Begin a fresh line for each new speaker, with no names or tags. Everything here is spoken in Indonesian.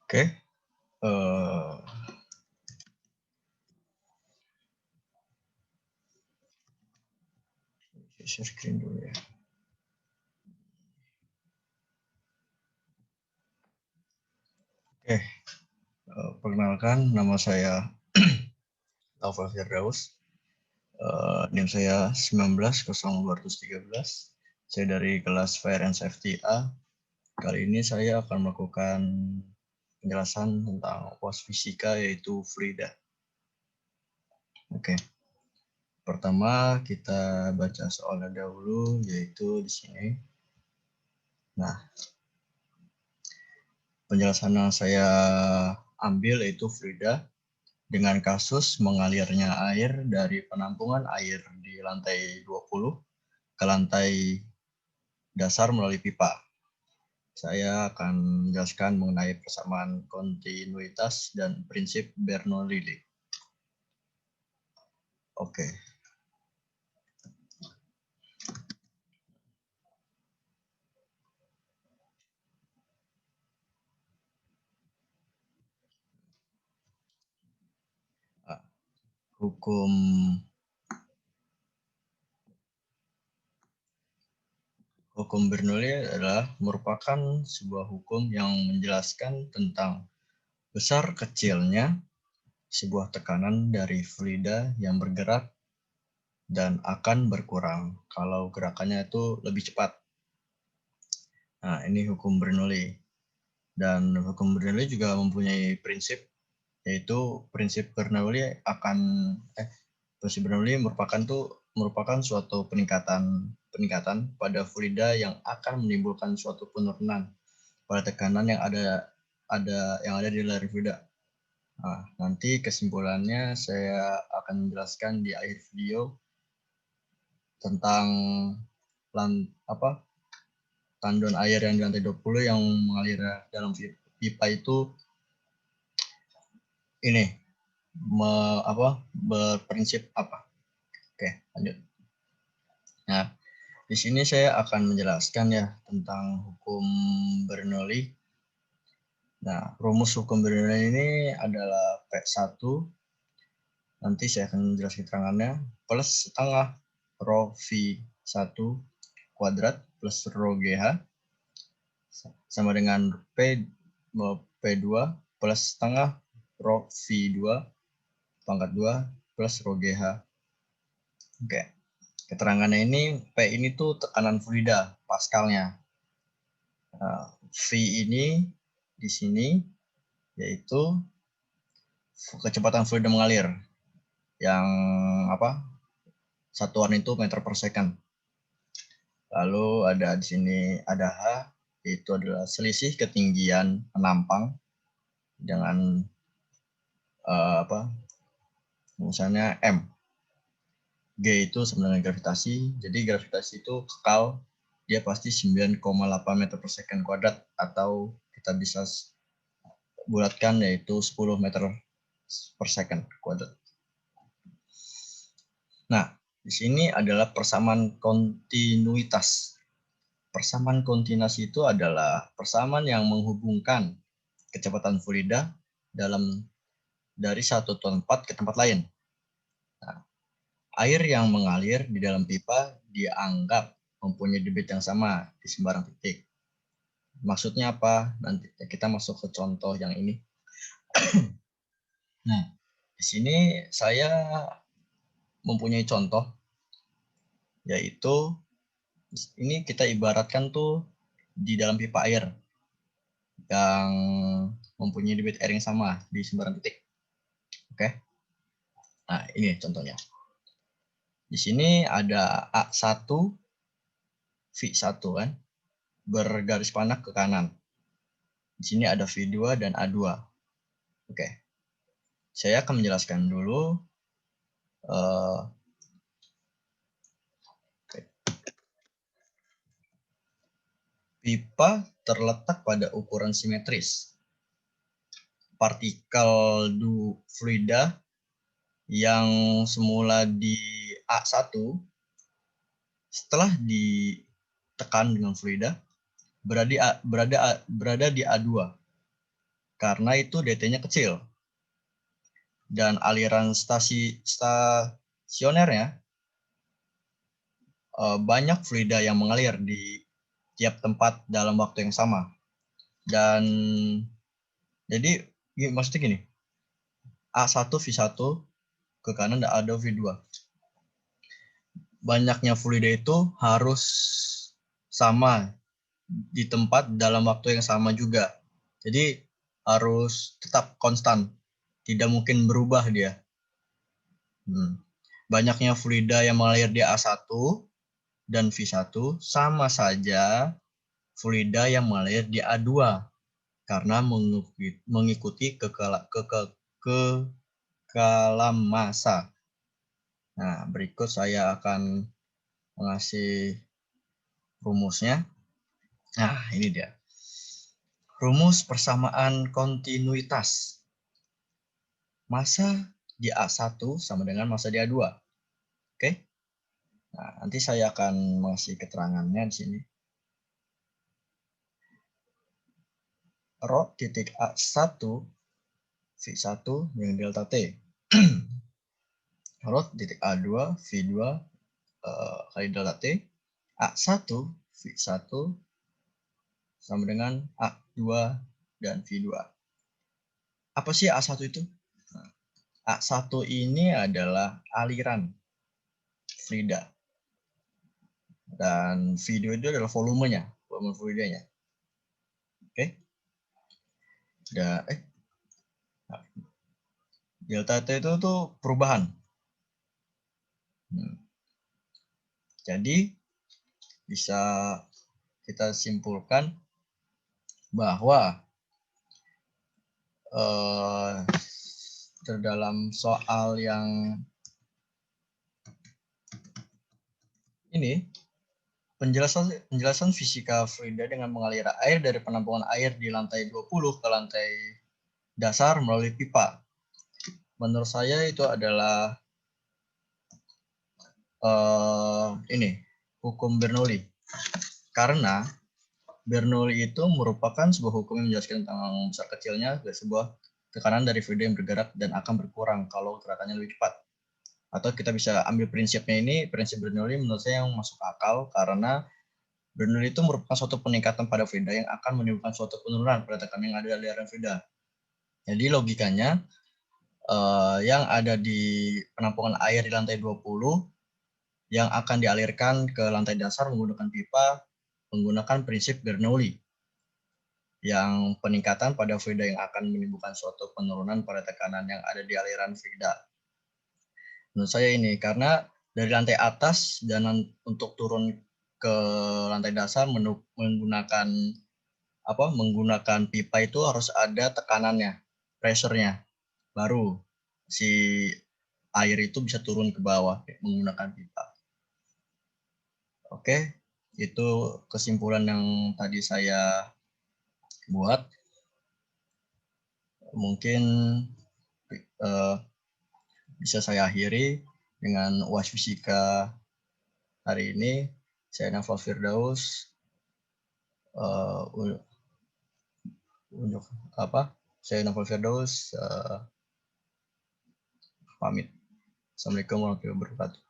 Oke, share screen dulu ya. Oke, perkenalkan nama saya Taufel Firdaus. NIM saya 190213. Saya dari kelas Fire and Safety A. Kali ini saya akan melakukan penjelasan tentang pos fisika yaitu fluida. Oke. Pertama kita baca soalnya dahulu yaitu di sini. Nah, penjelasan yang saya ambil yaitu fluida dengan kasus mengalirnya air dari penampungan air di lantai 20 ke lantai dasar melalui pipa. Saya akan menjelaskan mengenai persamaan kontinuitas dan prinsip Bernoulli. Oke. Hukum Bernoulli adalah merupakan sebuah hukum yang menjelaskan tentang besar kecilnya sebuah tekanan dari fluida yang bergerak dan akan berkurang kalau gerakannya itu lebih cepat. Nah, ini hukum Bernoulli. Dan hukum Bernoulli juga mempunyai prinsip, yaitu prinsip Bernoulli merupakan suatu peningkatan pada fluida yang akan menimbulkan suatu penurunan pada tekanan yang ada di layar fluida. Nah, nanti kesimpulannya saya akan menjelaskan di akhir video tentang tandon air yang di lantai 20 yang mengalir dalam pipa itu ini berprinsip apa. Oke, lanjut. Nah, di sini saya akan menjelaskan ya tentang hukum Bernoulli. Nah, rumus hukum Bernoulli ini adalah P1. Nanti saya akan menjelaskan keterangannya. Plus setengah rho V1 kuadrat plus rho GH sama dengan P2 plus setengah rho V2 pangkat 2 plus rho GH. Oke. Keterangannya ini, P ini tuh tekanan fluida, paskalnya. Nah, V ini di sini yaitu kecepatan fluida mengalir. Yang satuan itu meter per second. Lalu ada di sini ada H, yaitu adalah selisih ketinggian penampang dengan misalnya M. G itu sama dengan gravitasi, jadi gravitasi itu kekal, dia pasti 9,8 meter per second kuadrat, atau kita bisa bulatkan yaitu 10 meter per second kuadrat. Nah, di sini adalah persamaan kontinuitas. Persamaan kontinuitas itu adalah persamaan yang menghubungkan kecepatan fluida dari satu tempat ke tempat lain. Nah, air yang mengalir di dalam pipa dianggap mempunyai debit yang sama di sembarang titik. Maksudnya apa? Nanti kita masuk ke contoh yang ini. Nah, di sini saya mempunyai contoh, yaitu ini kita ibaratkan tuh di dalam pipa air yang mempunyai debit air yang sama di sembarang titik. Oke. Nah, ini contohnya. Di sini ada A1, V1 kan, bergaris panah ke kanan. Di sini ada V2 dan A2. Oke. Saya akan menjelaskan dulu pipa terletak pada ukuran simetris. Partikel fluida yang semula di A1 setelah ditekan dengan fluida berada di A2. karena itu dt-nya kecil. Dan aliran stasionernya banyak fluida yang mengalir di tiap tempat dalam waktu yang sama. Dan jadi maksudnya gini, A1 V1 ke kanan ada V2. Banyaknya fluida itu harus sama di tempat dalam waktu yang sama juga. Jadi harus tetap konstan, tidak mungkin berubah dia. Banyaknya fluida yang mengalir di A1 dan V1 sama saja fluida yang mengalir di A2 karena mengikuti kekalan massa. Nah, berikut saya akan mengasih rumusnya. Nah, ini dia. Rumus persamaan kontinuitas. Massa di A1 sama dengan massa di A2. Oke? Nah, nanti saya akan mengasih keterangannya di sini. Rho titik A1 V1 dengan delta T. Rho titik A2 V2 kali delta T. A1 V1 sama dengan A2 dan V2. Apa sih A1 itu? A1 ini adalah aliran fluida. Dan V2 itu adalah volumenya, volume fluidanya. Oke. Delta T itu tuh perubahan. Jadi bisa kita simpulkan bahwa terdalam soal yang ini, penjelasan fisika fluida dengan mengalir air dari penampungan air di lantai 20 ke lantai dasar melalui pipa. Menurut saya itu adalah ini hukum Bernoulli. Karena Bernoulli itu merupakan sebuah hukum yang menjelaskan tentang besar kecilnya sebuah tekanan dari fluida yang bergerak dan akan berkurang kalau gerakannya lebih cepat. Atau kita bisa ambil prinsipnya ini, prinsip Bernoulli menurut saya yang masuk akal karena Bernoulli itu merupakan suatu peningkatan pada fluida yang akan menimbulkan suatu penurunan pada tekanan yang ada di aliran fluida. Jadi logikanya yang ada di penampungan air di lantai 20 yang akan dialirkan ke lantai dasar menggunakan pipa menggunakan prinsip Bernoulli yang peningkatan pada fluida yang akan menimbulkan suatu penurunan pada tekanan yang ada di aliran fluida. Menurut saya ini karena dari lantai atas dan untuk turun ke lantai dasar menggunakan pipa itu harus ada tekanannya, pressure-nya, baru si air itu bisa turun ke bawah menggunakan pipa. Oke, itu kesimpulan yang tadi saya buat. Mungkin bisa saya akhiri dengan UAS Fisika hari ini. Saya Naufal Firdaus. Saya Naufal Firdaus. Pamit. Assalamualaikum warahmatullahi wabarakatuh.